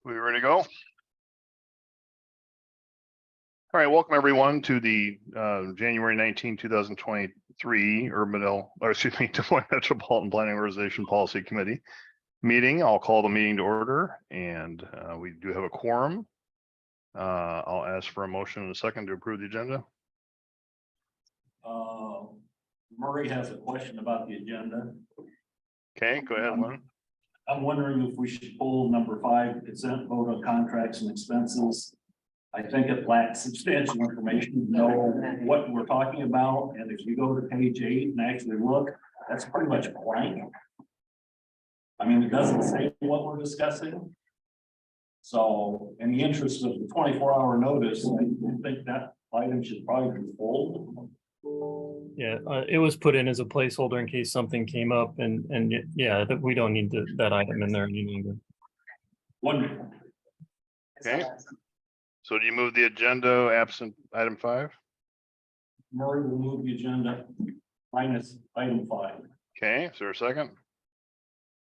We ready to go? All right, welcome everyone to the January 19, 2023 Des Moines Metropolitan Planning Organization Policy Committee meeting. I'll call the meeting to order, and we do have a quorum. I'll ask for a motion in a second to approve the agenda. Murray has a question about the agenda. Okay, go ahead, Lynn. I'm wondering if we should pull number 5, consent vote on contracts and expenses. I think it lacks substantial information to know what we're talking about. And if you go to page 8 and actually look, that's pretty much blank. I mean, it doesn't say what we're discussing. So in the interest of the 24-hour notice, I think that item should probably be pulled. Yeah, it was put in as a placeholder in case something came up, and yeah, that we don't need that item in there any longer. Wonderful. Okay. So do you move the agenda absent item 5? Murray will move the agenda minus item 5. Okay, is there a second?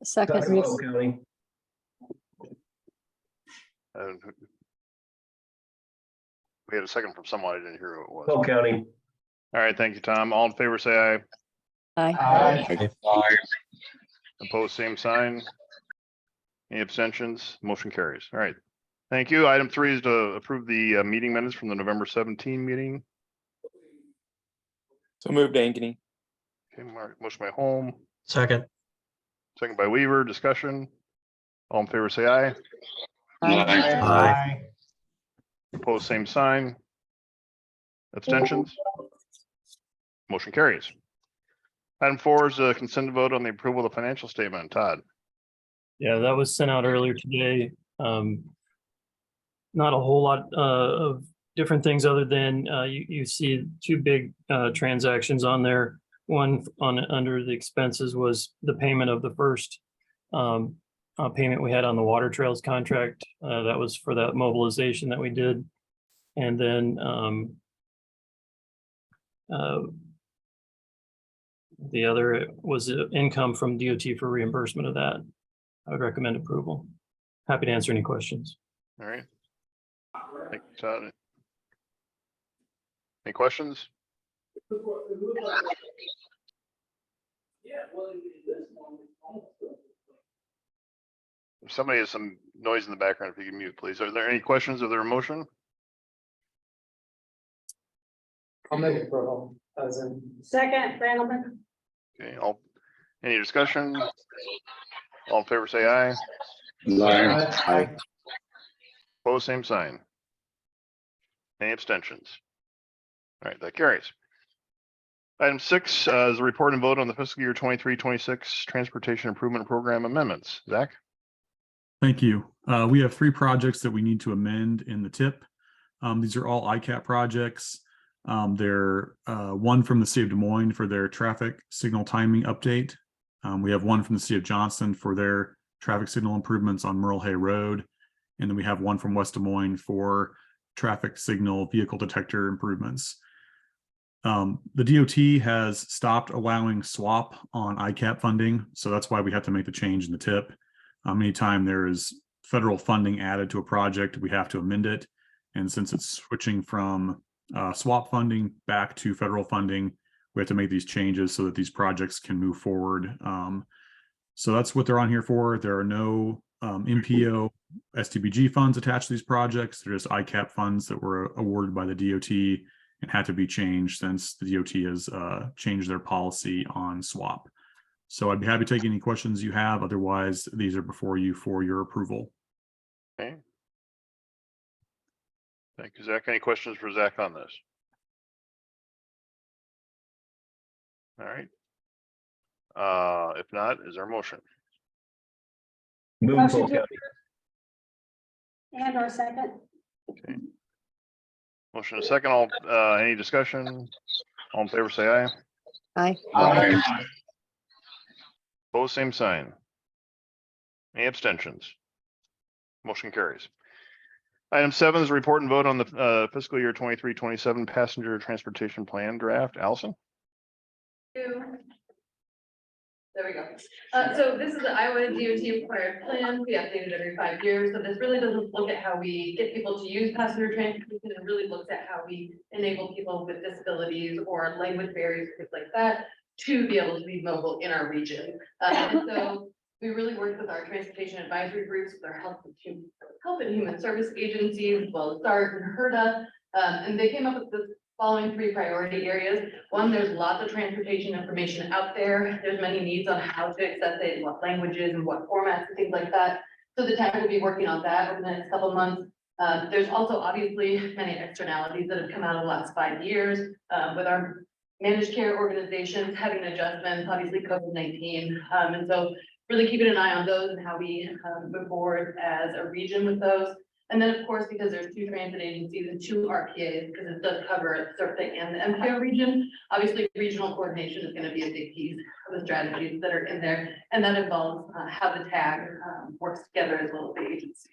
Second. County. We had a second from someone. I didn't hear who it was. Cole County. All right, thank you, Tom. All in favor, say aye. Aye. Opposed, same sign. Any abstentions? Motion carries. All right. Thank you. Item 3 is to approve the meeting minutes from the November 17 meeting. So moved, Ankeny. Okay, motion by Holm, Second. second by Weaver. Discussion. All in favor, say aye. Aye. Opposed, same sign. Abstentions? Motion carries. Item 4 is a consent vote on the approval of the financial statement. Todd. Yeah, that was sent out earlier today. Not a whole lot of different things other than you see 2 big transactions on there. One under the expenses was the payment of the first payment we had on the water trails contract. That was for that mobilization that we did. And then the other was income from DOT for reimbursement of that. I would recommend approval. Happy to answer any questions. All right. Thank you, Todd. Any questions? If somebody has some noise in the background, if you can mute, please. Are there any questions of their motion? I'll make it for Second, Randleman. Okay, any discussion? All in favor, say aye. Aye. Opposed, same sign. Any abstentions? All right, that carries. Item 6 is a report and vote on the fiscal year 23-26 Transportation Improvement Program amendments. Zach? Thank you. We have 3 projects that we need to amend in the TIP. These are all ICAP projects. They're one from the city of Des Moines for their traffic signal timing update. We have one from the city of Johnston for their traffic signal improvements on Merle Hay Road. And then we have one from West Des Moines for traffic signal vehicle detector improvements. The DOT has stopped allowing swap on ICAP funding. So that's why we have to make the change in the TIP. Anytime there is federal funding added to a project, we have to amend it. And since it's switching from swap funding back to federal funding, we have to make these changes so that these projects can move forward. So that's what they're on here for. There are no MPO STBG funds attached to these projects. They're just ICAP funds that were awarded by the DOT and had to be changed since the DOT has changed their policy on swap. So I'd be happy to take any questions you have. Otherwise, these are before you for your approval. Okay. Thank you, Zach. Any questions for Zach on this? All right. If not, is there a motion? Move Motion Cole to- County. And our second. Okay. Motion a second. All any discussion? All in favor, say aye. Aye. Opposed, same sign. Any abstentions? Motion carries. Item 7 is report and vote on the fiscal year 23-27 passenger transportation plan draft. Allison? There we go. So this is the Iowa DOT required plan. We update it every 5 years. So this really doesn't look at how we get people to use passenger transportation. It really looks at how we enable people with disabilities or language barriers, things like that, to be able to be mobile in our region. And so we really work with our transportation advisory groups, with our health and human service agencies, as well as SART and HRDA. And they came up with the following 3 priority areas. One, there's lots of transportation information out there. There's many needs on how to access it, what languages and what formats and things like that. So the TAG will be working on that over the next couple of months. There's also obviously many externalities that have come out of the last 5 years with our managed care organizations having adjustments, obviously COVID-19. And so really keeping an eye on those and how we move forward as a region with those. And then, of course, because there's 2 transit agencies and 2 RPAs, because it does cover the SRPA and the MPO region, obviously regional coordination is going to be a big piece of the strategies that are in there. And that involves how the TAG works together as well as the agency.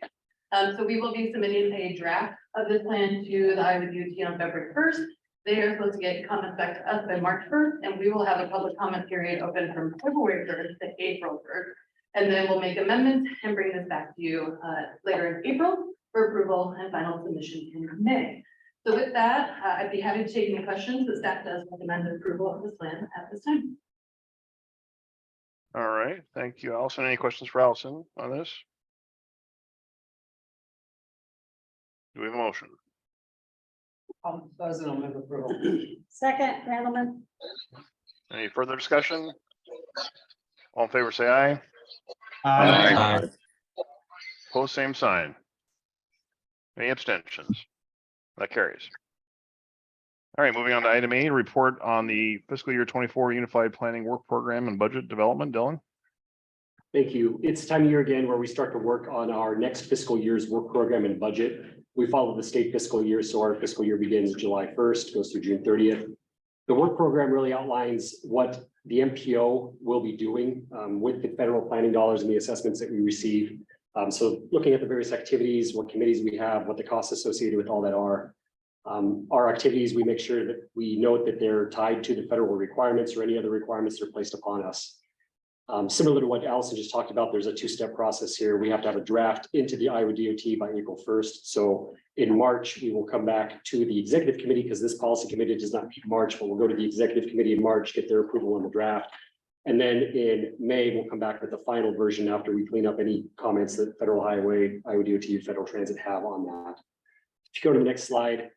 So we will be submitting a draft of this plan to the Iowa DOT on February 1st. They are supposed to get comments back to us by March 1st, and we will have a public comment period open from February 3rd to April 3rd. And then we'll make amendments and bring this back to you later in April for approval and final submission in May. So with that, I'd be happy to take any questions. The staff does recommend approval of this plan at this time. All right, thank you, Allison. Any questions for Allison on this? Do we have a motion? President, I'll move approval. Second, Randleman. Any further discussion? All in favor, say aye. Aye. Post same sign. Any abstentions? That carries. All right, moving on to item A, report on the fiscal year 24 Unified Planning Work Program and Budget Development. Dylan? Thank you. It's time of year again where we start to work on our next fiscal year's work program and budget. We follow the state fiscal year, so our fiscal year begins July 1st, goes through June 30th. The work program really outlines what the MPO will be doing with the federal planning dollars and the assessments that we receive. So looking at the various activities, what committees we have, what the costs associated with all that are. Our activities, we make sure that we note that they're tied to the federal requirements or any other requirements that are placed upon us. Similar to what Allison just talked about, there's a 2-step process here. We have to have a draft into the Iowa DOT by April 1st. So in March, we will come back to the executive committee because this policy committee does not meet in March, but we'll go to the executive committee in March, get their approval on the draft. And then in May, we'll come back with the final version after we clean up any comments that Federal Highway, Iowa DOT, Federal Transit have on that. If you go to the next slide,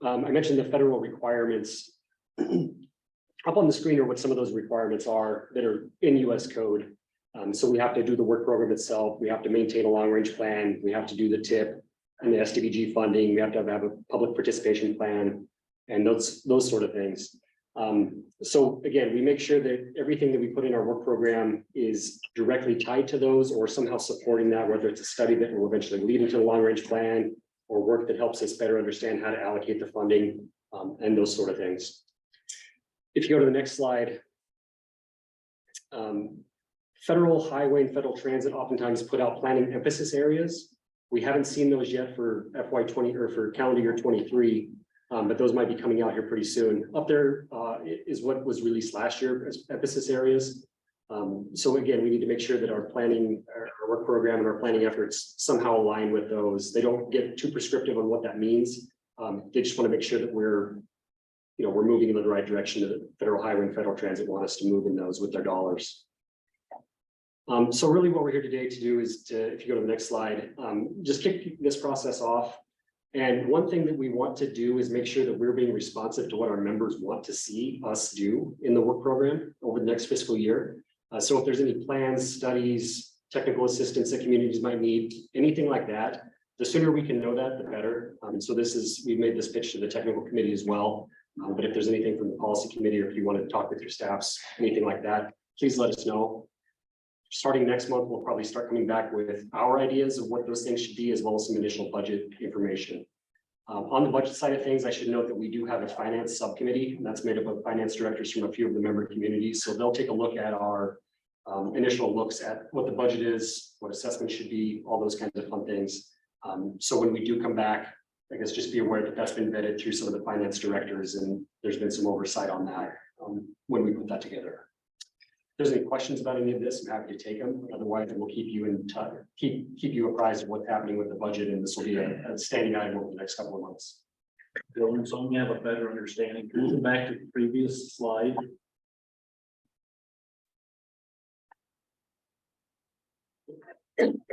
I mentioned the federal requirements. Up on the screen are what some of those requirements are that are in US code. So we have to do the work program itself. We have to maintain a long range plan. We have to do the TIP and the SDBG funding. We have to have a public participation plan and those sort of things. So again, we make sure that everything that we put in our work program is directly tied to those or somehow supporting that, whether it's a study that will eventually lead into the long range plan or work that helps us better understand how to allocate the funding and those sort of things. If you go to the next slide, Federal Highway and Federal Transit oftentimes put out planning emphasis areas. We haven't seen those yet for FY20 or for calendar year 23, but those might be coming out here pretty soon. Up there is what was released last year as emphasis areas. So again, we need to make sure that our planning, our work program and our planning efforts somehow align with those. They don't get too prescriptive on what that means. They just want to make sure that we're moving in the right direction that the Federal Highway and Federal Transit want us to move in those with their dollars. So really what we're here today to do is to, if you go to the next slide, just kick this process off. And one thing that we want to do is make sure that we're being responsive to what our members want to see us do in the work program over the next fiscal year. So if there's any plans, studies, technical assistance that communities might need, anything like that, the sooner we can know that, the better. So we've made this pitch to the technical committee as well. But if there's anything from the policy committee, or if you want to talk with your staffs, anything like that, please let us know. Starting next month, we'll probably start coming back with our ideas of what those things should be, as well as some initial budget information. On the budget side of things, I should note that we do have a finance subcommittee, and that's made up of finance directors from a few of the member communities. So they'll take a look at our initial looks at what the budget is, what assessment should be, all those kinds of fun things. So when we do come back, I guess just be aware that that's been vetted through some of the finance directors, and there's been some oversight on that when we put that together. there's any questions about any of this, I'm happy to take them. Otherwise, we'll keep you in touch, keep you apprised of what's happening with the budget, and this will be a standing item over the next couple of months. Dylan, so we have a better understanding. Moving back to the previous slide.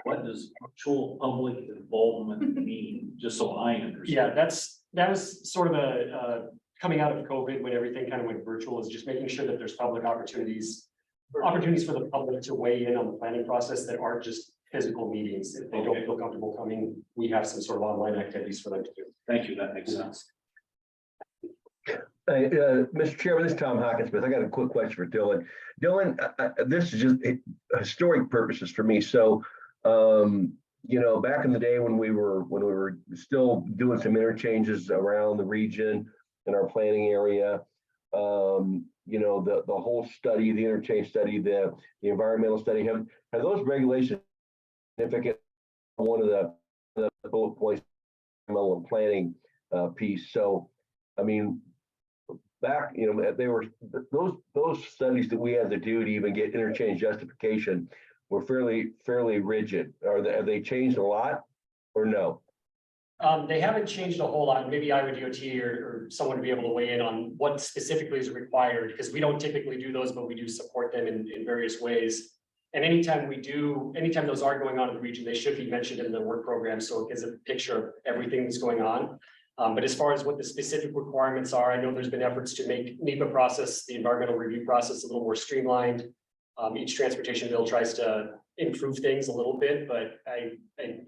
What does actual public involvement mean, just so I understand? Yeah, that was sort of a coming out of COVID when everything kind of went virtual, is just making sure that there's public opportunities for the public to weigh in on the planning process that aren't just physical meetings. If they don't feel comfortable coming, we have some sort of online activities for them to do. Thank you, that makes sense. Mr. Chairman, this is Tom Hawkinsmith. I got a quick question for Dylan. Dylan, this is just historic purposes for me. So, back in the day when we were still doing some interchanges around the region in our planning area, the whole study, the interchange study, the environmental study, have those regulations significant? One of the bullet points planning piece. So, I mean, back, they were those studies that we had to do to even get interchange justification were fairly rigid. Have they changed a lot or no? They haven't changed a whole lot. Maybe Iowa DOT or someone to be able to weigh in on what specifically is required, because we don't typically do those, but we do support them in various ways. And anytime those are going on in the region, they should be mentioned in the work program, so it gives a picture of everything that's going on. But as far as what the specific requirements are, I know there's been efforts to make NEPA process, the environmental review process, a little more streamlined. Each transportation bill tries to improve things a little bit, but I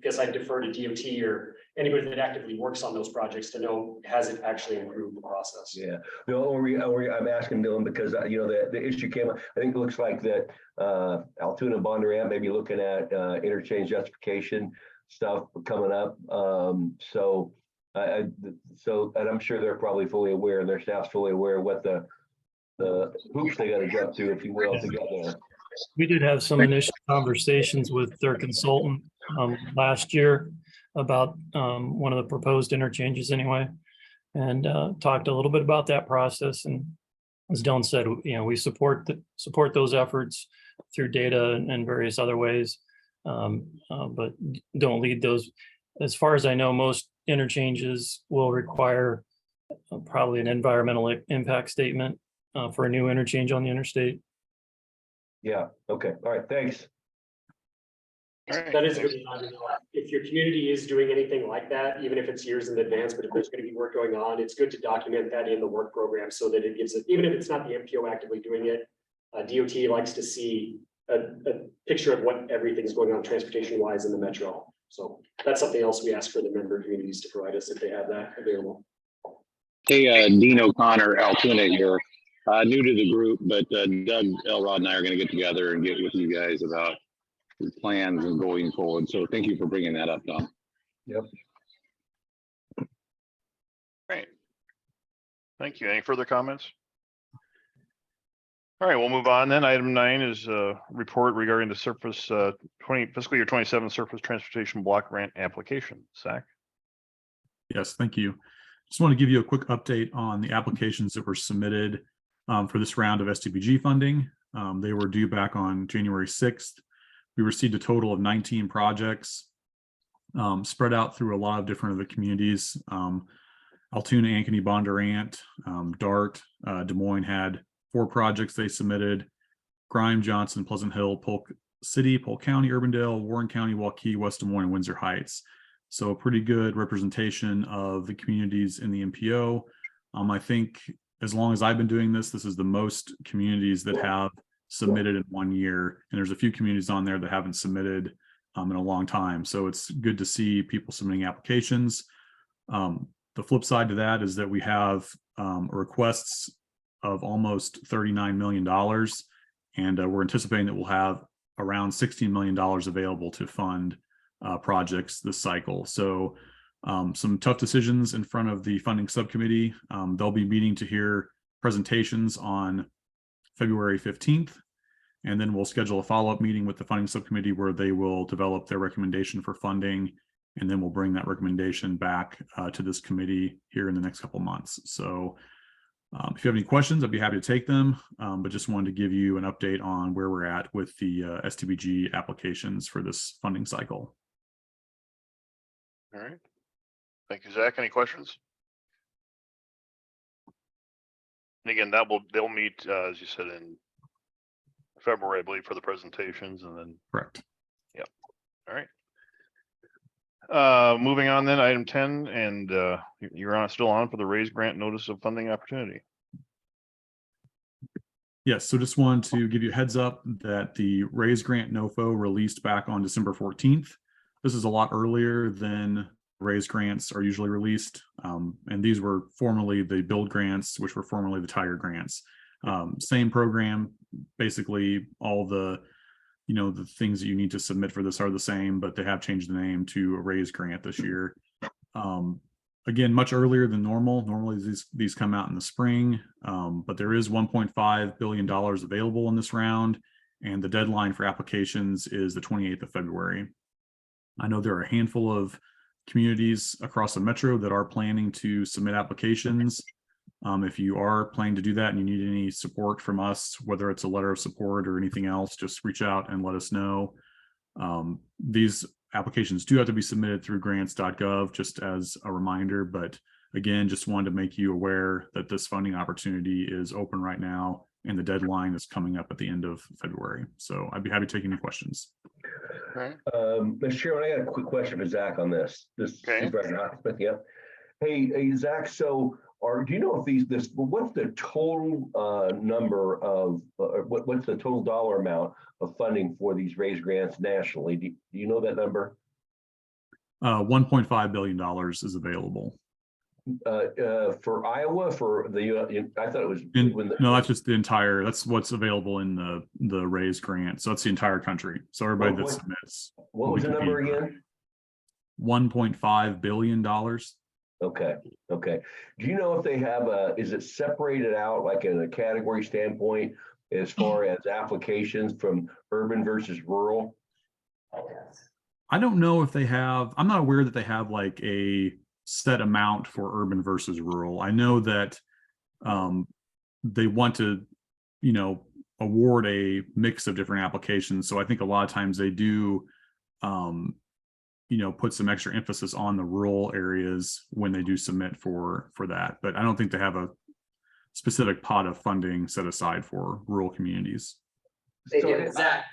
guess I defer to DOT or anybody that actively works on those projects to know, has it actually improved the process? Yeah, the only I'm asking Dylan because the issue came up. I think it looks like that Altoona and Bondurant may be looking at interchange justification stuff coming up. So and I'm sure they're probably fully aware, and their staff's fully aware of what the hoops they got to jump through, if you will, to get there. We did have some initial conversations with their consultant last year about one of the proposed interchanges anyway, and talked a little bit about that process. And as Dylan said, we support those efforts through data and various other ways, but don't lead those. As far as I know, most interchanges will require probably an environmental impact statement for a new interchange on the interstate. Yeah, okay, all right, thanks. All right, That is thanks. good. If your community is doing anything like that, even if it's years in advance, but if there's going to be work going on, it's good to document that in the work program so that it gives it, even if it's not the MPO actively doing it, DOT likes to see a picture of what everything's going on transportation wise in the metro. So that's something else we ask for the member communities to provide us if they have that available. Hey, Dean O'Connor, Altoona here. New to the group, but Doug Elrod and I are going to get together and get with you guys about the plans and going forward. So thank you for bringing that up, Tom. Yep. Great. Thank you. Any further comments? All right, we'll move on then. Item 9 is a report regarding the surface fiscal year 27 surface transportation block grant application. Zach? Yes, thank you. Just want to give you a quick update on the applications that were submitted for this round of STBG funding. They were due back on January 6th. We received a total of 19 projects spread out through a lot of different of the communities. Altoona, Ankeny, Bondurant, Dart, Des Moines had 4 projects they submitted. Grime, Johnson, Pleasant Hill, Polk City, Polk County, Urbandale, Warren County, Waukee, West Des Moines, and Windsor Heights. So a pretty good representation of the communities in the MPO. I think as long as I've been doing this, this is the most communities that have submitted in 1 year. And there's a few communities on there that haven't submitted in a long time. So it's good to see people submitting applications. The flip side to that is that we have requests of almost $39 million. And we're anticipating that we'll have around $16 million available to fund projects this cycle. So some tough decisions in front of the funding subcommittee. They'll be meeting to hear presentations on February 15th, and then we'll schedule a follow-up meeting with the funding subcommittee where they will develop their recommendation for funding, and then we'll bring that recommendation back to this committee here in the next couple of months. So If you have any questions, I'd be happy to take them, but just wanted to give you an update on where we're at with the STBG applications for this funding cycle. All right. Thank you, Zach. Any questions? And again, they'll meet, as you said, in February, I believe, for the presentations, and then, Correct. all right. Moving on then, item 10, and you're still on for the raise grant notice of funding opportunity. Yes, so just wanted to give you a heads up that the raise grant NOFO released back on December 14th. This is a lot earlier than raise grants are usually released. And these were formerly the build grants, which were formerly the Tiger grants. Same program, basically all the things that you need to submit for this are the same, but they have changed the name to a raise grant this year. Again, much earlier than normal. Normally these come out in the spring, but there is $1.5 billion available in this round, and the deadline for applications is the 28th of February. I know there are a handful of communities across the metro that are planning to submit applications. If you are planning to do that and you need any support from us, whether it's a letter of support or anything else, just reach out and let us know. These applications do have to be submitted through grants.gov, just as a reminder. But again, just wanted to make you aware that this funding opportunity is open right now, and the deadline is coming up at the end of February. So I'd be happy to take any questions. Right. Mr. Chairman, I got a quick question for Zach on this. Okay. Supervisor Hoffman, yeah. Hey, Zach, so do you know if what's the total number of, what's the total dollar amount of funding for these raise grants nationally? Do you know that number? $1.5 billion is available. For Iowa, for the, I thought it was. No, that's just the entire, that's what's available in the raise grant. So that's the entire country. So everybody that submits. What was the number again? $1.5 billion. Okay. Do you know if they have is it separated out like in a category standpoint as far as applications from urban versus rural? I don't know if they have, I'm not aware that they have like a set amount for urban versus rural. I know that they want to, award a mix of different applications. So I think a lot of times they do, put some extra emphasis on the rural areas when they do submit for that. But I don't think they have a specific pot of funding set aside for rural communities. Zach,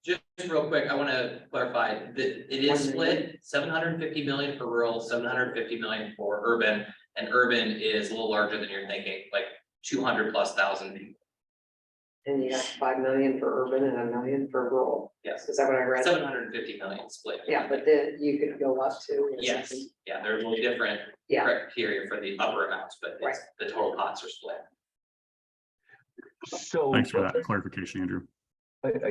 just real quick, I want to clarify that it is split 750 million for rural, 750 million for urban, and urban is a little larger than you're thinking, like 200,000+ people. And you got 5 million for urban and 1 million for rural. Yes. Is that what I read? 750 million split. Yeah, but then you could go up to. Yes, yeah, there's a little different criteria for the upper amounts, but it's, the total pots are split. So thanks for that clarification, Andrew.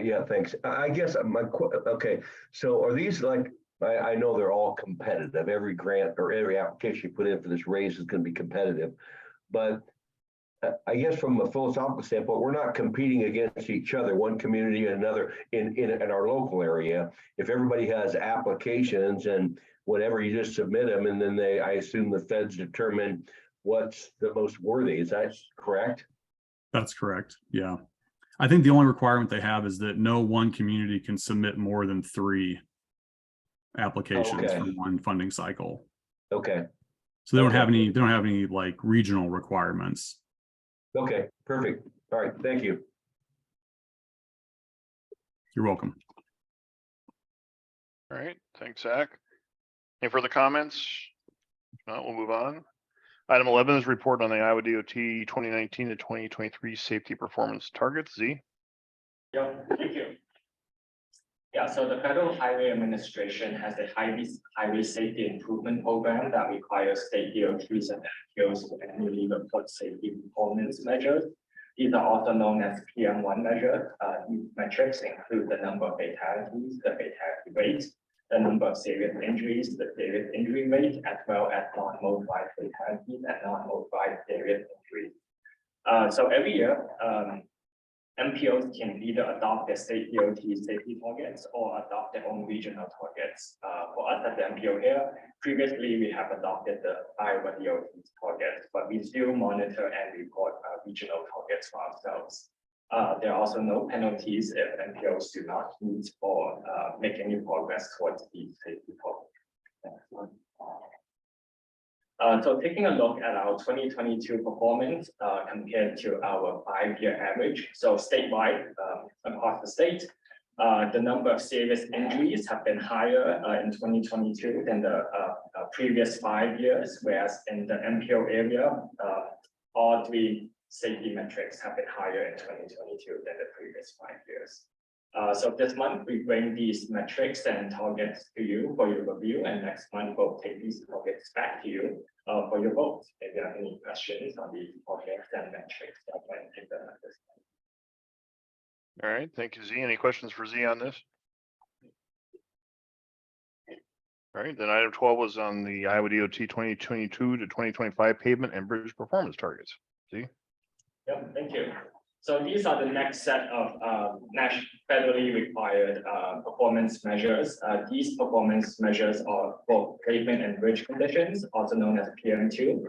Yeah, thanks. I guess okay. So are these like, I know they're all competitive. Every grant or every application you put in for this raise is going to be competitive, but I guess from a philosophical standpoint, we're not competing against each other, one community and another in our local area. If everybody has applications and whatever, you just submit them, and then I assume the feds determine what's the most worthy. Is that correct? That's correct. Yeah. I think the only requirement they have is that no one community can submit more than 3 applications for one funding cycle. Okay. So they don't have any like regional requirements. Okay, perfect. All right, thank you. You're welcome. All right, thanks, Zach. Any further comments? If not, we'll move on. Item 11 is report on the Iowa DOT 2019 to 2023 safety performance targets. Z. Yeah, thank you. Yeah, so the Federal Highway Administration has a highway safety improvement program that requires state DOTs and NGOs to annually report safety performance measures. These are also known as PM1 measures. These metrics include the number of fatalities, the fatality rate, the number of serious injuries, the serious injury rate, as well as non-motorized fatalities and non-motorized serious injuries. So every year, MPOs can either adopt their state DOT safety targets or adopt their own regional targets. For us at the MPO here, previously we have adopted the Iowa DOT targets, but we still monitor and report regional targets for ourselves. There are also no penalties if MPOs do not meet or make any progress towards the safety targets. So taking a look at our 2022 performance compared to our 5-year average. So statewide, across the state, the number of serious injuries have been higher in 2022 than the previous 5 years, whereas in the MPO area, all 3 safety metrics have been higher in 2022 than the previous 5 years. So this month, we bring these metrics and targets to you for your review, and next month we'll take these targets back to you for your vote. If you have any questions on these targets and metrics, I can take them at this time. All right, thank you, Z. Any questions for Z on this? All right, then item 12 was on the Iowa DOT 2022 to 2025 pavement and bridge performance targets. Z? Yep, thank you. So these are the next set of federally required performance measures. These performance measures are for pavement and bridge conditions, also known as PM2.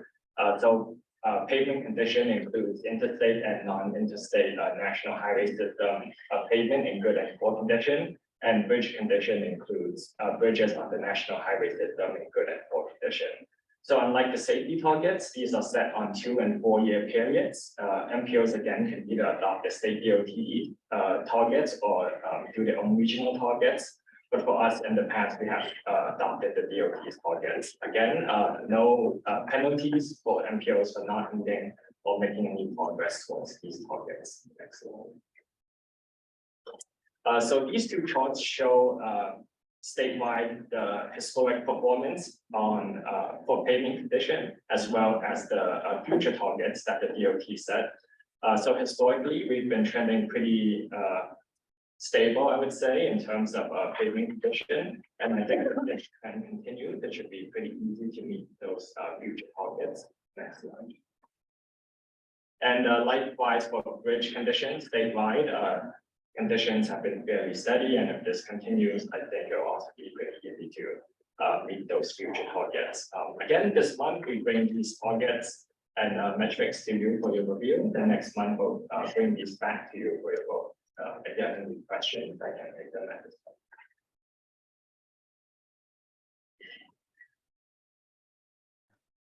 Pavement condition includes interstate and non-interstate national highway system pavement in good and poor condition, and bridge condition includes bridges on the national highway system in good and poor condition. So unlike the safety targets, these are set on 2- and 4-year periods. MPOs again can either adopt the state DOT targets or do their own regional targets. But for us in the past, we have adopted the DOT's targets. Again, no penalties for MPOs for not meeting or making any progress towards these targets. Excellent. So these 2 charts show statewide the historic performance on for paving condition, as well as the future targets that the DOT set. So historically, we've been trending pretty stable, I would say, in terms of paving condition. And I think that this can continue. It should be pretty easy to meet those future targets. Next slide. And likewise for bridge conditions statewide, conditions have been fairly steady, and if this continues, I think it'll also be pretty easy to meet those future targets. Again, this month we bring these targets and metrics to you for your review. The next month we'll bring these back to you for your vote. If you have any questions, I can take them at this time.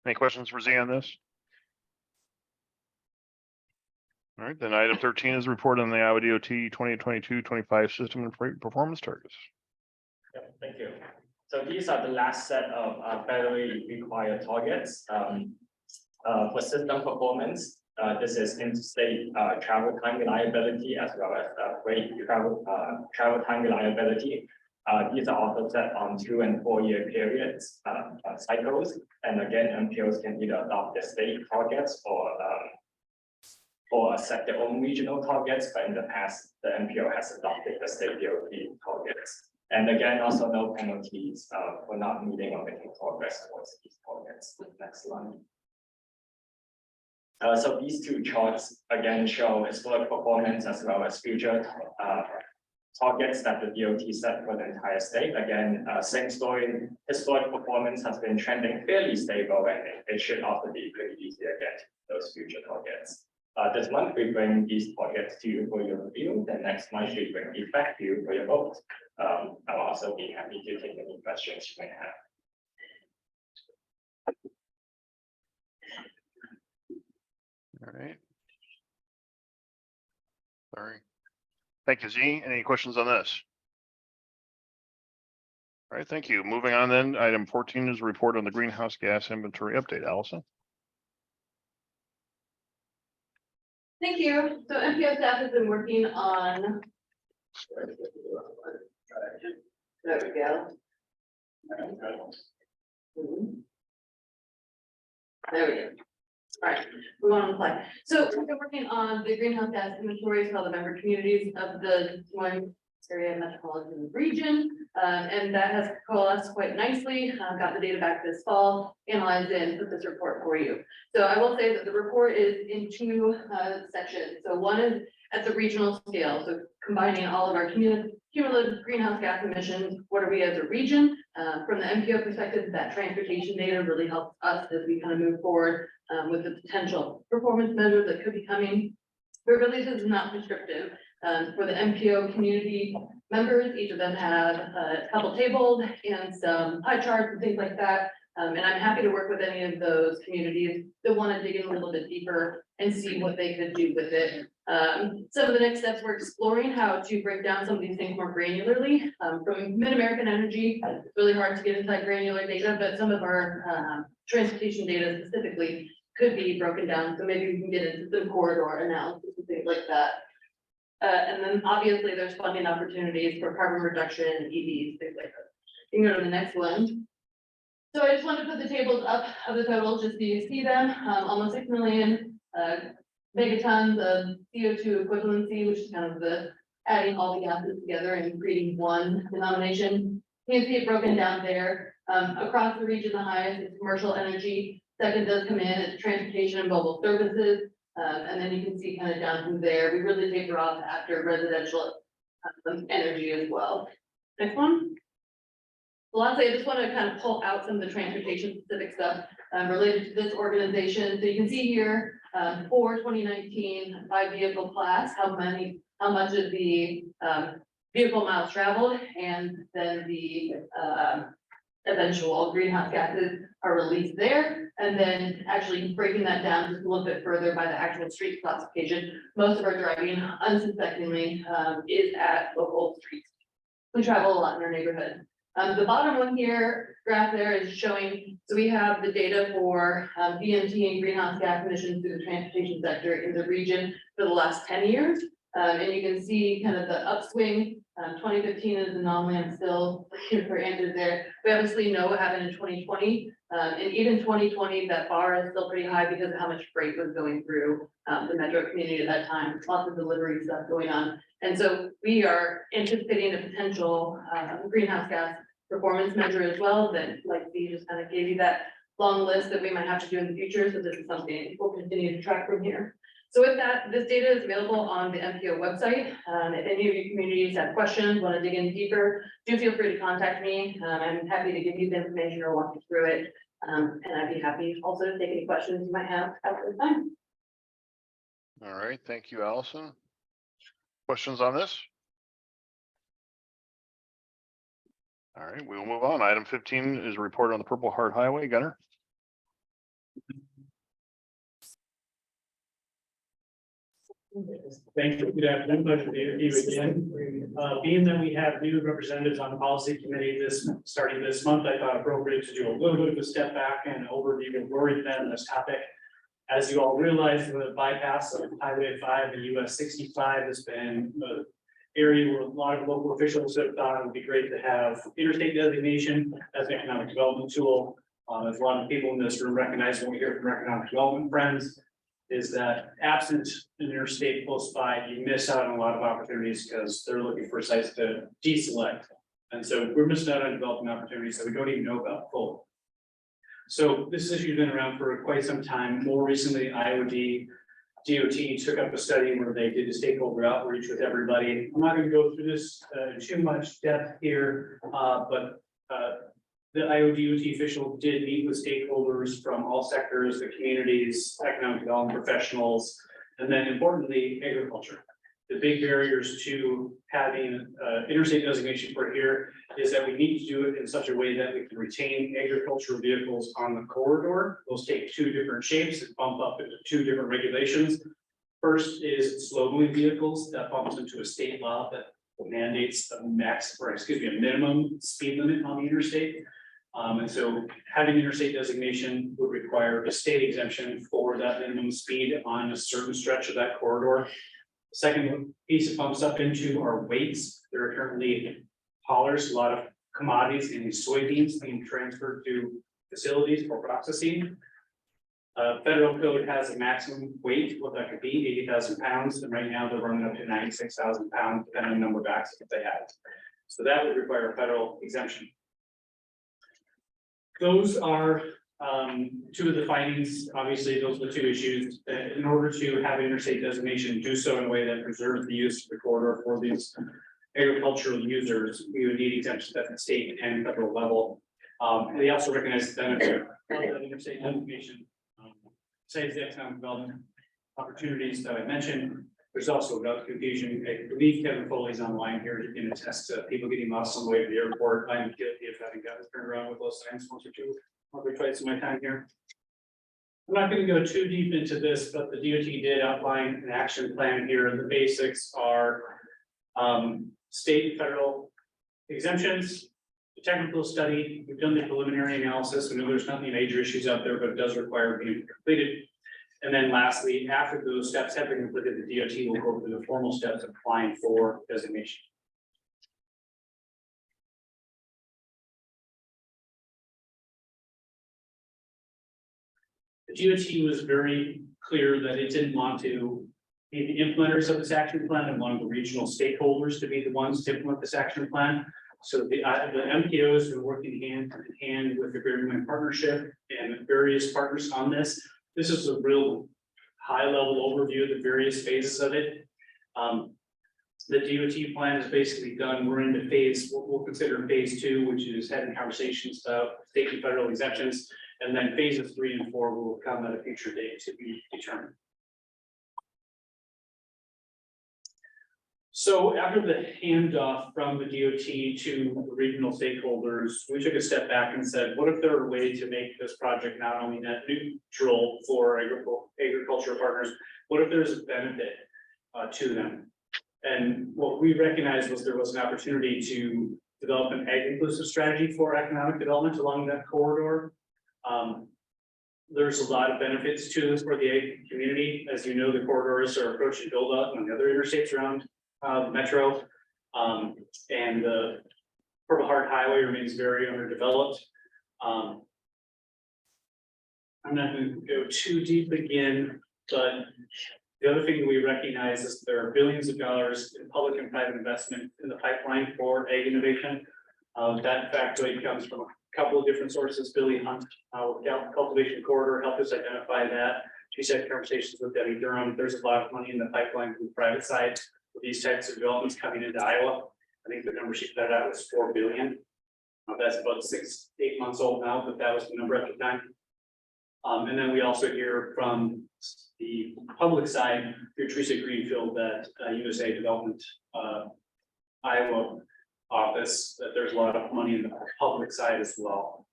Any questions for Z on this? All right, then item 13 is a report on the Iowa DOT 2022-25 system and performance targets. Yeah, thank you. So these are the last set of federally required targets for system performance. This is interstate travel time reliability as well as freight travel time reliability. These are also set on 2- and 4-year periods cycles. And again, MPOs can either adopt the state targets or set their own regional targets, but in the past, the MPO has adopted the state DOT targets. And again, also no penalties for not meeting or making progress towards these targets. Next slide. So these 2 charts again show historic performance as well as future targets that the DOT set for the entire state. Again, same story, historic performance has been trending fairly stable, and it should also be pretty easy to get those future targets. This month, we bring these targets to you for your review. Then next month, we bring these back to you for your vote. I'll also be happy to take any questions you may have. All right. Sorry. Thank you, Z. Any questions on this? All right, thank you. Moving on then, item 14 is a report on the greenhouse gas inventory update. Allison? Thank you. So MPO staff has been working on. There we go. There we go. All right, we want to play. So we've been working on the greenhouse gas inventories for all the member communities of the Moines area metropolitan region. And that has coalesced quite nicely. Got the data back this fall, analyzed it, and put this report for you. So I will say that the report is in two sections. So one is at the regional scale, so combining all of our cumulative greenhouse gas emissions. What are we as a region? From the MPO perspective, that transportation data really helps us as we kind of move forward with the potential performance measures that could be coming. But really, this is not prescriptive. For the MPO community members, each of them have a couple tables and some pie charts and things like that. And I'm happy to work with any of those communities that want to dig in a little bit deeper and see what they could do with it. Some of the next steps, we're exploring how to break down some of these things more granularly. From Mid-American Energy, it's really hard to get into that granular data, but some of our transportation data specifically could be broken down. So maybe we can get into some corridor analysis and things like that. And then obviously there's funding opportunities for carbon reduction, EVs, things like that. You can go to the next one. So I just wanted to put the tables up of the total, just so you see them, almost 6 million megatons of CO2 equivalency, which is kind of the adding all the gases together and creating one denomination. You can see it broken down there. Across the region, the highest is commercial energy. Second does come in as transportation and mobile services. And then you can see kind of down from there, we really taper off after residential energy as well. Next one. Lastly, I just want to kind of pull out some of the transportation specific stuff related to this organization. So you can see here for 2019 by vehicle class, how much of the vehicle miles traveled, and then the eventual greenhouse gases are released there. And then actually breaking that down just a little bit further by the actual street classification. Most of our driving unsuspectingly is at local streets. We travel a lot in our neighborhood. The bottom one here, graph there is showing, so we have the data for VMT and greenhouse gas emissions through the transportation sector in the region for the last 10 years. And you can see kind of the upswing. 2015 is an anomaly. I'm still looking for answers there. We obviously know what happened in 2020. And even 2020, that bar is still pretty high because of how much freight was going through the metro community at that time. Lots of delivery stuff going on. And so we are anticipating a potential greenhouse gas performance measure as well, that like we just kind of gave you that long list that we might have to do in the future. So this is something we'll continue to track from here. So with that, this data is available on the MPO website. If any of your communities have questions, want to dig in deeper, do feel free to contact me. I'm happy to give you the information or walk you through it. And I'd be happy also to take any questions you might have at the time. All right, thank you, Allison. Questions on this? All right, we will move on. Item 15 is a report on the Purple Heart Highway. Gunner? Thank you. Good afternoon. Pleasure to be with you again. Being that we have new representatives on the policy committee starting this month, I thought appropriate to do a little bit of a step back and overview of where we've been on this topic. As you all realize, the bypass of Highway 5 and US 65 has been an area where a lot of local officials have thought it would be great to have interstate designation as an economic development tool. There's a lot of people in this room recognize what we hear from our economic development friends, is that absent an interstate close by, you miss out on a lot of opportunities because they're looking for sites to deselect. And so we're missing out on development opportunities that we don't even know about fully. So this issue's been around for quite some time. More recently, DOT took up a study where they did a stakeholder outreach with everybody. I'm not going to go through this in too much depth here, but the DOT official did meet with stakeholders from all sectors, the communities, economic development professionals, and then importantly, agriculture. The big barriers to having interstate designation for here is that we need to do it in such a way that we can retain agricultural vehicles on the corridor. Those take two different shapes and bump up into two different regulations. First is slow moving vehicles that bumps into a state law that mandates a minimum speed limit on the interstate. And so having interstate designation would require a state exemption for that minimum speed on a certain stretch of that corridor. Second piece it bumps up into are weights. There are currently haulers, a lot of commodities and soybeans being transferred to facilities for processing. Federal code has a maximum weight, what that could be, 80,000 pounds, and right now they're running up to 96,000 pounds, depending on the number of accidents they have. So that would require a federal exemption. Those are two of the findings. Obviously, those are the two issues. In order to have interstate designation, do so in a way that preserves the use of the corridor for these agricultural users, we would need exemptions at the state and federal level. They also recognize the benefit of that interstate designation. Saves the economic development opportunities that I mentioned. There's also about confusion. I believe Kevin Foley's online here in attest to people getting lost on the way to the airport. I'm guilty of having gotten turned around with those signs once or twice in my time here. I'm not going to go too deep into this, but the DOT did outline an action plan here, and the basics are state and federal exemptions, the technical study. We've done the preliminary analysis. We know there's not any major issues out there, but it does require being completed. And then lastly, after those steps have been completed, the DOT will go through the formal steps of applying for designation. The DOT was very clear that it didn't want to be the implementers of this action plan and wanted the regional stakeholders to be the ones to implement this action plan. So the MPOs are working hand in hand with the Greater Moines Partnership and various partners on this. This is a real high level overview of the various phases of it. The DOT plan is basically done. We're into phase, what we'll consider phase 2, which is having conversations about state and federal exemptions. And then phases 3 and 4 will come at a future date to be determined. So after the handoff from the DOT to the regional stakeholders, we took a step back and said, what if there were a way to make this project not only net neutral for agricultural partners, what if there's a benefit to them? And what we recognized was there was an opportunity to develop an ag inclusive strategy for economic development along that corridor. There's a lot of benefits to this for the ag community. As you know, the corridors are approaching build up on the other interstates around the metro. And the Purple Heart Highway remains very underdeveloped. I'm not going to go too deep again, but the other thing that we recognize is there are billions of dollars in public and private investment in the pipeline for ag innovation. That factoid comes from a couple of different sources. Billy Hunt, with Cultivation Corridor, helped us identify that. She's had conversations with Debbie Durham. There's a lot of money in the pipeline from the private side with these types of developments coming into Iowa. I think the number she put out was 4 billion. That's about 6-8 months old now, but that was the number at the time. And then we also hear from the public side through Teresa Greenfield that USA Development Iowa office, that there's a lot of money in the public side as well.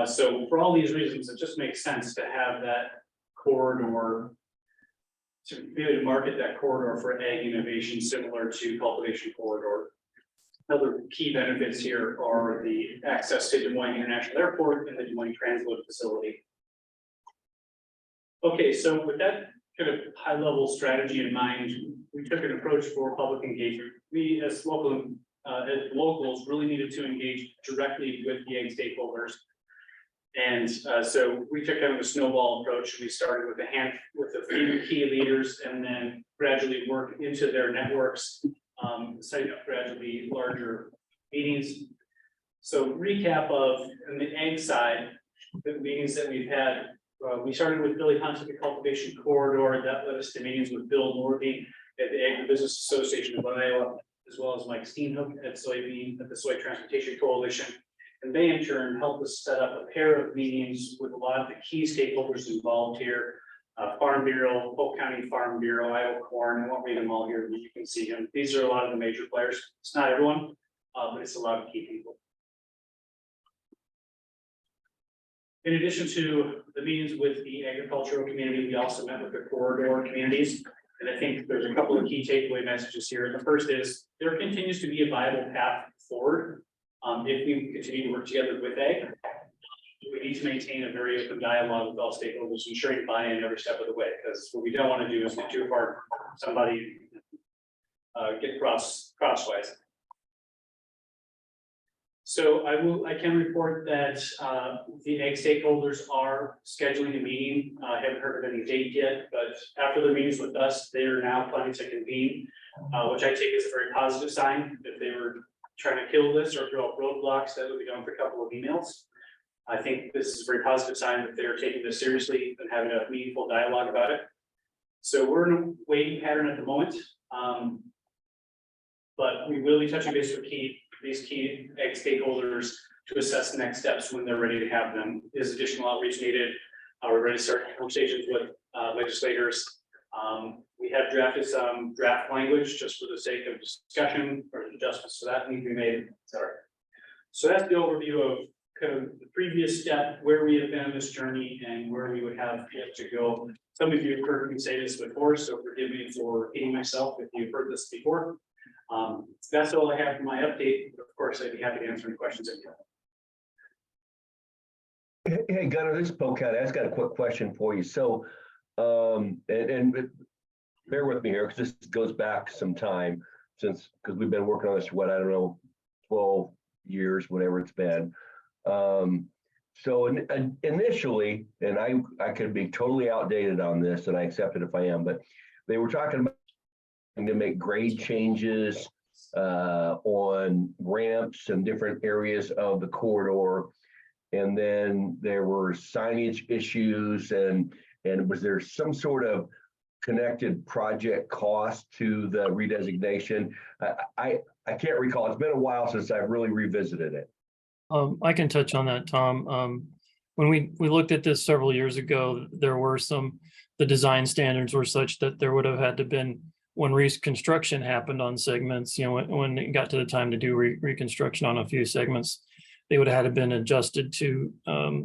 So for all these reasons, it just makes sense to have that corridor, to be able to market that corridor for ag innovation similar to Cultivation Corridor. Other key benefits here are the access to Des Moines International Airport and the Des Moines Transload facility. Okay, so with that kind of high level strategy in mind, we took an approach for public engagement. We as locals really needed to engage directly with the ag stakeholders. And so we took kind of a snowball approach. We started with a few key leaders and then gradually worked into their networks, setting up gradually larger meetings. So recap of on the ag side, the meetings that we've had. We started with Billy Hunt at the Cultivation Corridor. That led us to meetings with Bill Norby at the Agribusiness Association of Iowa, as well as Mike Steenhook at the Soy Transportation Coalition. And they in turn helped us set up a pair of meetings with a lot of the key stakeholders involved here. Farm Bureau, Polk County Farm Bureau, Iowa Corn. I won't read them all here, but you can see them. These are a lot of the major players. It's not everyone, but it's a lot of key people. In addition to the meetings with the agricultural community, we also met with the corridor communities. And I think there's a couple of key takeaway messages here. The first is there continues to be a viable path forward if we continue to work together with ag. We need to maintain a very open dialogue with all stakeholders, ensuring buy-in every step of the way, because what we don't want to do is get too far somebody get crosswise. So I can report that the egg stakeholders are scheduling a meeting. I haven't heard of any date yet, but after the meetings with us, they are now planning to convene, which I take as a very positive sign. If they were trying to kill this or throw up roadblocks, that would be done for a couple of emails. I think this is a very positive sign that they're taking this seriously and having a meaningful dialogue about it. So we're in a waiting pattern at the moment. But we will be touching base with these key egg stakeholders to assess the next steps when they're ready to have them. Is additional outreach needed? We're ready to start conversations with legislators. We have drafted some draft language just for the sake of discussion or adjustments to that need to be made. Sorry. So that's the overview of kind of the previous step, where we have been on this journey and where we would have yet to go. Some of you have heard me say this before, so forgive me for repeating myself if you've heard this before. That's all I have for my update. Of course, I'd be happy to answer any questions that you have. Hey, Gunnar, this is Polk County. I just got a quick question for you. So, and bear with me here because this goes back some time because we've been working on this, what, I don't know, 12 years, whatever it's been. So initially, and I could be totally outdated on this, and I accept it if I am, but they were talking about to make grade changes on ramps and different areas of the corridor. And then there were signage issues and was there some sort of connected project cost to the redesignation? I can't recall. It's been a while since I've really revisited it. I can touch on that, Tom. When we looked at this several years ago, there were the design standards were such that there would have had to been, when reconstruction happened on segments, when it got to the time to do reconstruction on a few segments, they would have had to been adjusted to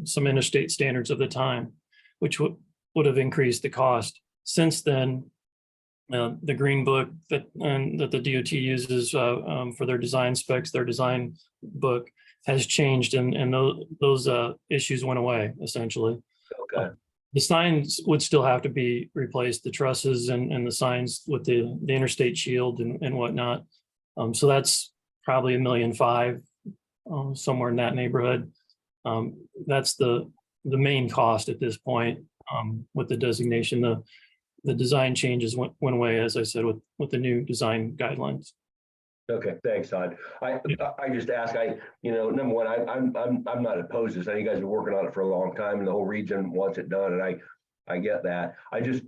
some interstate standards of the time, which would have increased the cost. Since then, the green book that the DOT uses for their design specs, their design book has changed, and those issues went away essentially. Okay. The signs would still have to be replaced, the trusses and the signs with the interstate shield and whatnot. So that's probably $1.5 million, somewhere in that neighborhood. That's the main cost at this point with the designation. The design changes went away, as I said, with the new design guidelines. Okay, thanks, Todd. I just ask, number one, I'm not opposed to this. I know you guys have been working on it for a long time and the whole region wants it done, and I get that. I just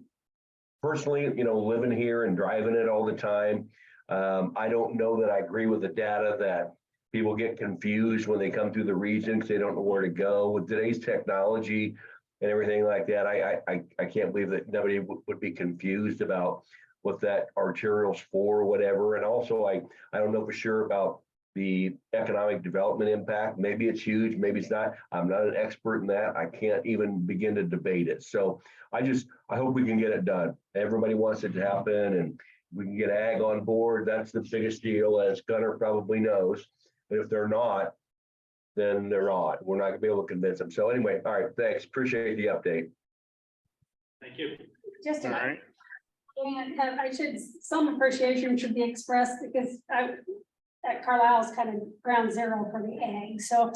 personally, living here and driving it all the time, I don't know that I agree with the data that people get confused when they come through the region because they don't know where to go. With today's technology and everything like that, I can't believe that nobody would be confused about what that arterial's for or whatever. And also, I don't know for sure about the economic development impact. Maybe it's huge, maybe it's not. I'm not an expert in that. I can't even begin to debate it. So I hope we can get it done. Everybody wants it to happen and we can get ag on board. That's the biggest deal, as Gunnar probably knows. But if they're not, then they're not. We're not gonna be able to convince them. So anyway, all right, thanks. Appreciate the update. Thank you. Just All right. some appreciation should be expressed because at Carlisle is kind of ground zero for the ag. So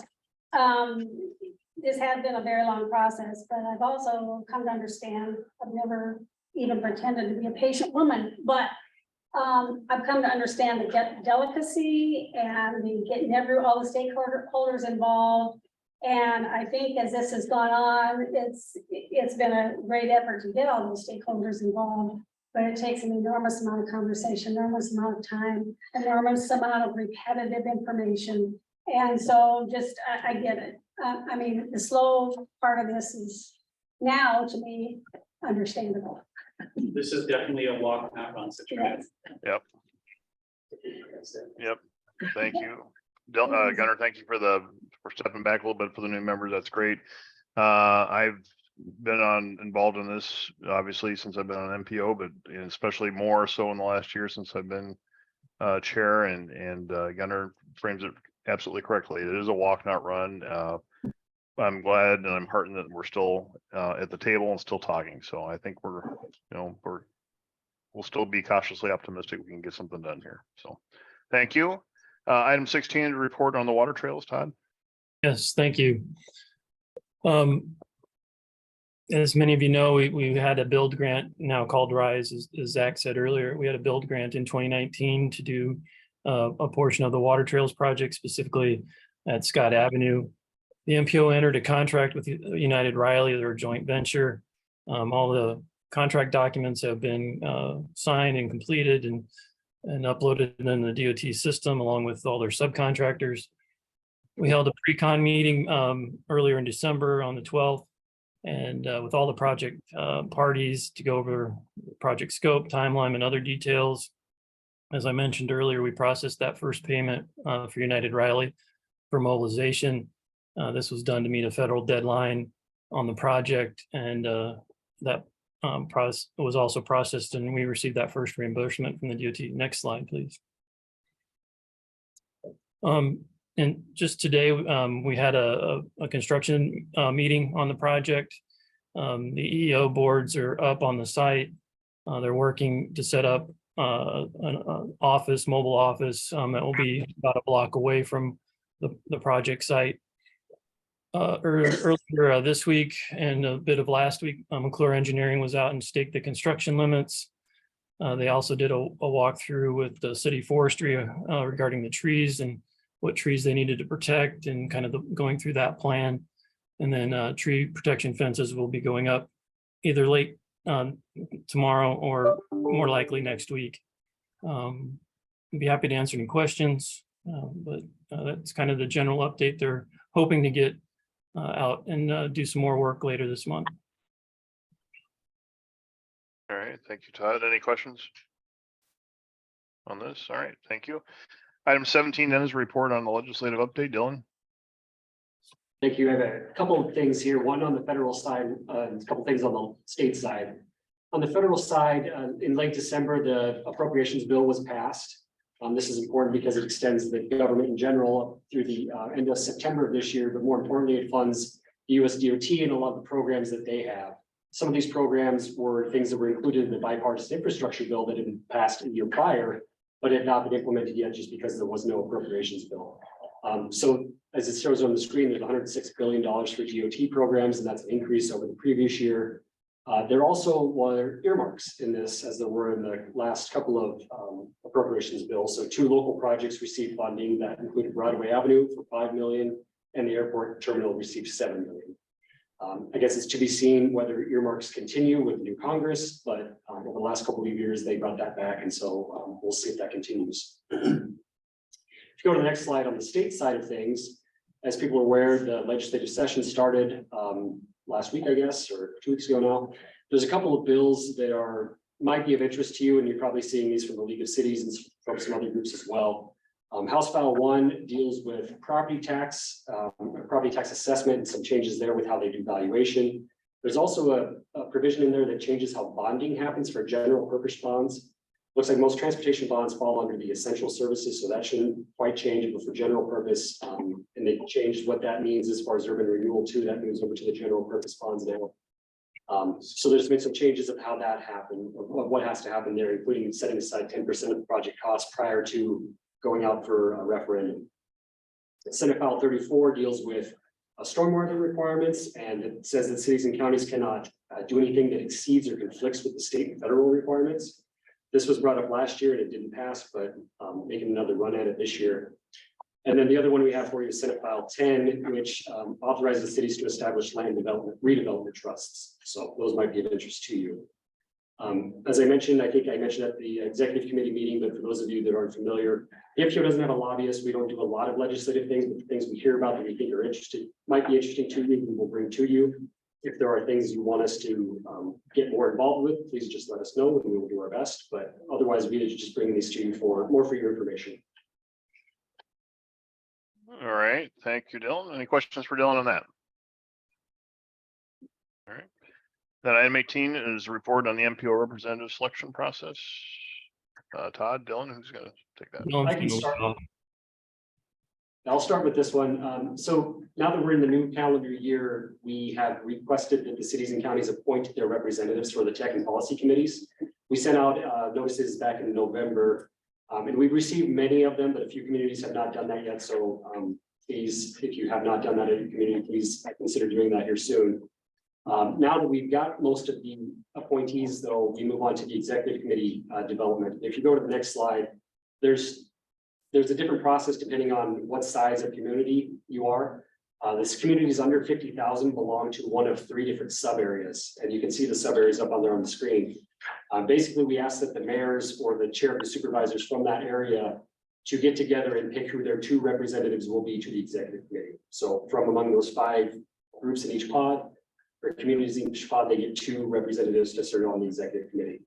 this had been a very long process, but I've also come to understand, I've never even pretended to be a patient woman, but I've come to understand the delicacy and getting all the stakeholders involved. And I think as this has gone on, it's been a great effort to get all those stakeholders involved, but it takes an enormous amount of conversation, enormous amount of time, enormous amount of repetitive information. And so I get it. I mean, the slow part of this is now, to me, understandable. This is definitely a walk, not run situation. Yep. Yep. Thank you. Gunnar, thank you for stepping back a little bit for the new members. That's great. I've been involved in this obviously since I've been on MPO, but especially more so in the last year since I've been chair, and Gunnar frames it absolutely correctly. It is a walk, not run. I'm glad and I'm heartened that we're still at the table and still talking. So I think we'll still be cautiously optimistic we can get something done here. So thank you. Item 16, report on the water trails, Todd. Yes, thank you. As many of you know, we had a build grant now called RISE, as Zach said earlier. We had a build grant in 2019 to do a portion of the water trails project, specifically at Scott Avenue. The MPO entered a contract with United Riley, their joint venture. All the contract documents have been signed and completed and uploaded in the DOT system along with all their subcontractors. We held a pre-con meeting earlier in December on the 12th. And with all the project parties to go over project scope, timeline, and other details. As I mentioned earlier, we processed that first payment for United Riley for mobilization. This was done to meet a federal deadline on the project, and that process was also processed, and we received that first reimbursement from the DOT. Next slide, please. And just today, we had a construction meeting on the project. The EEO boards are up on the site. They're working to set up an mobile office that will be about a block away from the project site. Earlier this week and a bit of last week, McClure Engineering was out and staked the construction limits. They also did a walkthrough with the city forestry regarding the trees and what trees they needed to protect and kind of going through that plan. And then tree protection fences will be going up either late tomorrow or more likely next week. I'd be happy to answer any questions, but that's kind of the general update. They're hoping to get out and do some more work later this month. All right, thank you, Todd. Any questions on this? All right, thank you. Item 17 then is a report on the legislative update. Dylan. Thank you. I have a couple of things here, one on the federal side, and a couple of things on the state side. On the federal side, in late December, the appropriations bill was passed. This is important because it extends the government in general through the end of September of this year, but more importantly, it funds the US DOT and a lot of the programs that they have. Some of these programs were things that were included in the bipartisan infrastructure bill that had been passed a year prior, but had not been implemented yet just because there was no appropriations bill. So as it shows on the screen, there's $106 billion for DOT programs, and that's an increase over the previous year. There also were earmarks in this, as there were in the last couple of appropriations bills. So 2 local projects received funding that included Broadway Avenue for $5 million, and the airport terminal received $7 million. I guess it's to be seen whether earmarks continue with the new Congress, but over the last couple of years, they brought that back. And so we'll see if that continues. If you go to the next slide on the state side of things, as people are aware, the legislative session started last week, I guess, or 2 weeks ago now. There's a couple of bills that might be of interest to you, and you're probably seeing these from the League of Cities and from some other groups as well. House File 1 deals with property tax assessment and some changes there with how they do valuation. There's also a provision in there that changes how bonding happens for general purpose bonds. Looks like most transportation bonds fall under the essential services, so that shouldn't quite change, but for general purpose, and they changed what that means as far as urban renewal too. That moves over to the general purpose bonds now. So there's been some changes of how that happened, of what has to happen there, including setting aside 10% of the project cost prior to going out for a referendum. Senate File 34 deals with stormwater requirements, and it says that cities and counties cannot do anything that exceeds or conflicts with the state and federal requirements. This was brought up last year and it didn't pass, but making another run at it this year. And then the other one we have for you is Senate File 10, which authorizes cities to establish land redevelopment trusts. So those might be of interest to you. As I mentioned, I think I mentioned at the executive committee meeting, but for those of you that aren't familiar, the MPO doesn't have a lobbyist. We don't do a lot of legislative things, but the things we hear about that we think are might be interesting to you, we will bring to you. If there are things you want us to get more involved with, please just let us know and we will do our best. But otherwise, we are just bringing these to you for your information. All right, thank you, Dylan. Any questions for Dylan on that? All right. Then item 18 is a report on the MPO representative selection process. Todd, Dylan, who's going to take that? I can start. I'll start with this one. So now that we're in the new calendar year, we have requested that the cities and counties appoint their representatives for the tech and policy committees. We sent out notices back in November. And we've received many of them, but a few communities have not done that yet. So please, if you have not done that in your community, please consider doing that here soon. Now that we've got most of the appointees, though, we move on to the executive committee development. If you go to the next slide, there's a different process depending on what size of community you are. This community is under 50,000 belong to one of 3 different sub areas, and you can see the sub areas up on there on the screen. Basically, we ask that the mayors or the chair of the supervisors from that area to get together and pick who their 2 representatives will be to the executive committee. So from among those 5 groups in each pod, or communities in each pod, they get 2 representatives to serve on the executive committee.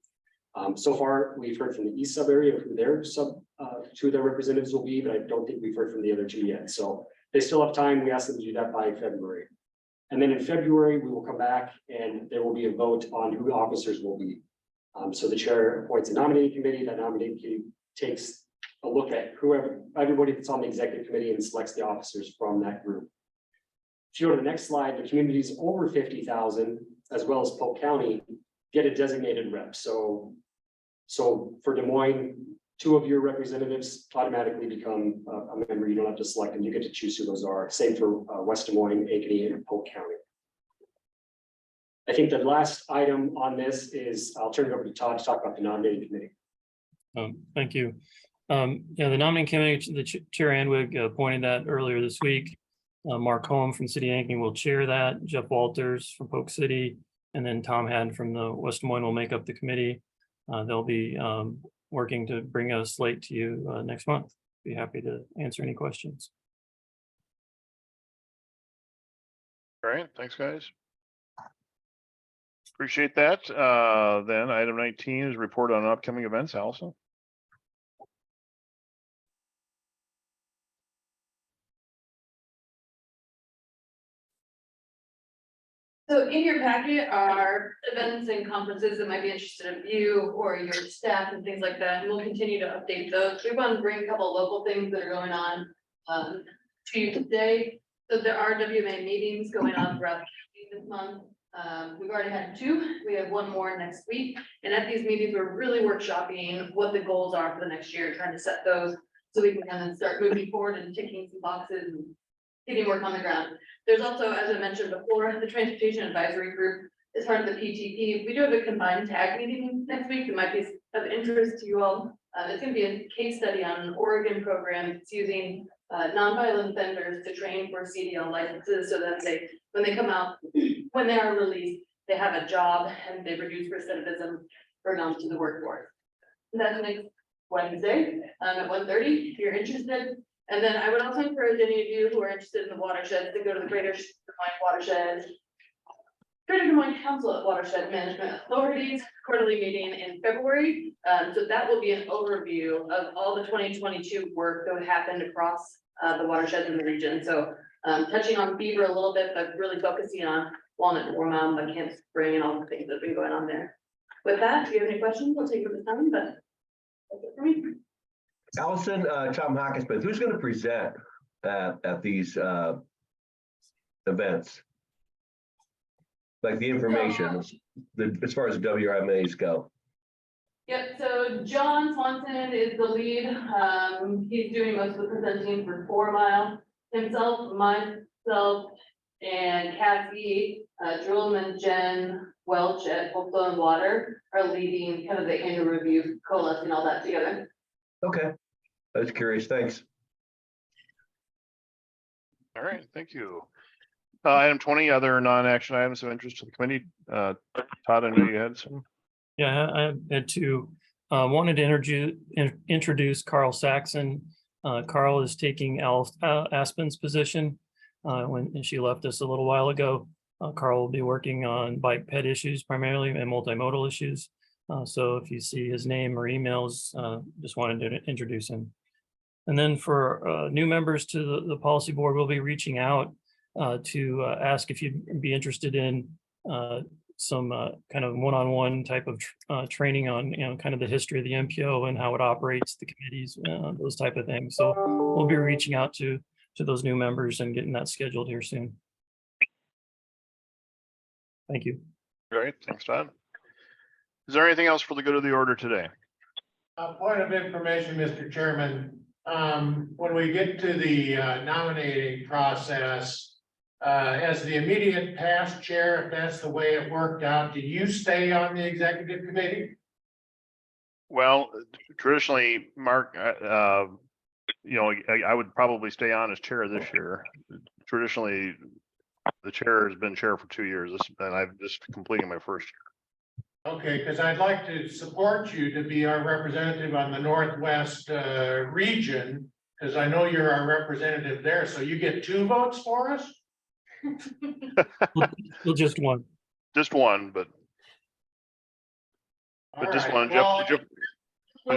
So far, we've heard from the east sub area of who their 2 of their representatives will be, but I don't think we've heard from the other 2 yet. So they still have time. We ask them to do that by February. And then in February, we will come back and there will be a vote on who the officers will be. So the chair appoints a nominating committee. That nominating committee takes a look at everybody that's on the executive committee and selects the officers from that group. If you go to the next slide, the communities over 50,000, as well as Polk County, get a designated rep. So for Des Moines, 2 of your representatives automatically become a member. You don't have to select them. You get to choose who those are. Same for West Des Moines, Ankeny, and Polk County. I think the last item on this is, I'll turn it over to Todd to talk about the nominating committee. Thank you. Yeah, the nominating committee, the Chair Anwig appointed that earlier this week. Mark Holm from City Ankeny will chair that. Jeff Walters from Polk City, and then Tom Haddon from the West Des Moines will make up the committee. They'll be working to bring a slate to you next month. Be happy to answer any questions. All right, thanks, guys. Appreciate that. Then item 19 is report on upcoming events. Allison. So in your packet are events and conferences that might be interested in you or your staff and things like that. And we'll continue to update those. We want to bring a couple of local things that are going on to you today. So there are WMA meetings going on throughout this month. We've already had 2. We have 1 more next week. And at these meetings, we're really workshopping what the goals are for the next year, trying to set those so we can kind of start moving forward and ticking some boxes and getting work on the ground. There's also, as I mentioned before, the Transportation Advisory Group is part of the PTP. We do have a combined tag meeting next week that might be of interest to you all. It's going to be a case study on an Oregon program. It's using nonviolent offenders to train for CDL licenses so that when they come out, when they are released, they have a job and they reduce recidivism for them to the workforce. And that's next Wednesday at 1:30 if you're interested. And then I would also encourage any of you who are interested in the watershed to go to the Greater Des Moines Watershed, Greater Des Moines Council at Watershed Management Authorities quarterly meeting in February. So that will be an overview of all the 2022 work that happened across the watershed in the region. So touching on Beaver a little bit, but really focusing on Walnut and War Mound, Camp Spring, and all the things that have been going on there. With that, if you have any questions, we'll take it this time, but that's it for me. Allison, Tom Hawkinsmith, who's going to present at these events? Like the information, as far as the WRMAs go. Yep, so John Swanson is the lead. He's doing most of the presenting for 4 Mile. Himself, myself, and Cassie, Drillman, Jen Welch at Folkstone Water are leading kind of the annual review, coalescing all that together. Okay, I was curious. Thanks. All right, thank you. Item 20, other non-action items of interest to the committee. Todd, I know you had some. Yeah, I had 2. Wanted to introduce Carl Saxon. Carl is taking Aspen's position when she left us a little while ago. Carl will be working on bike ped issues primarily and multimodal issues. So if you see his name or emails, just wanted to introduce him. And then for new members to the policy board, we'll be reaching out to ask if you'd be interested in some kind of one-on-one type of training on, kind of the history of the MPO and how it operates, the committees, those type of things. So we'll be reaching out to those new members and getting that scheduled here soon. Thank you. All right, thanks, Todd. Is there anything else for the good of the order today? A point of information, Mr. Chairman. When we get to the nominating process, as the immediate past chair, if that's the way it worked out, do you stay on the executive committee? Well, traditionally, Mark, I would probably stay on as chair this year. Traditionally, the chair has been chair for 2 years, and I'm just completing my first year. Okay, because I'd like to support you to be our representative on the Northwest region, because I know you're our representative there, so you get 2 votes for us? Well, just one. Just one, but All just right, one. well,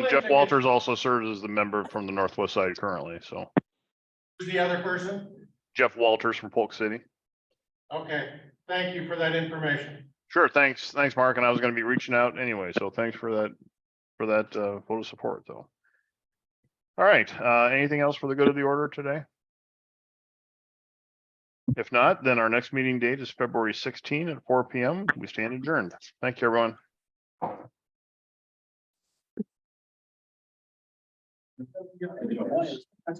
Jeff Walters also serves as the member from the Northwest side currently, so. Who's the other person? Jeff Walters from Polk City. Okay, thank you for that information. Sure, thanks, Mark, and I was gonna be reaching out anyway, so thanks for that vote of support, though. All right, anything else for the good of the order today? If not, then our next meeting date is February 16 at 4 p.m. We stand adjourned. Thank you, everyone. That's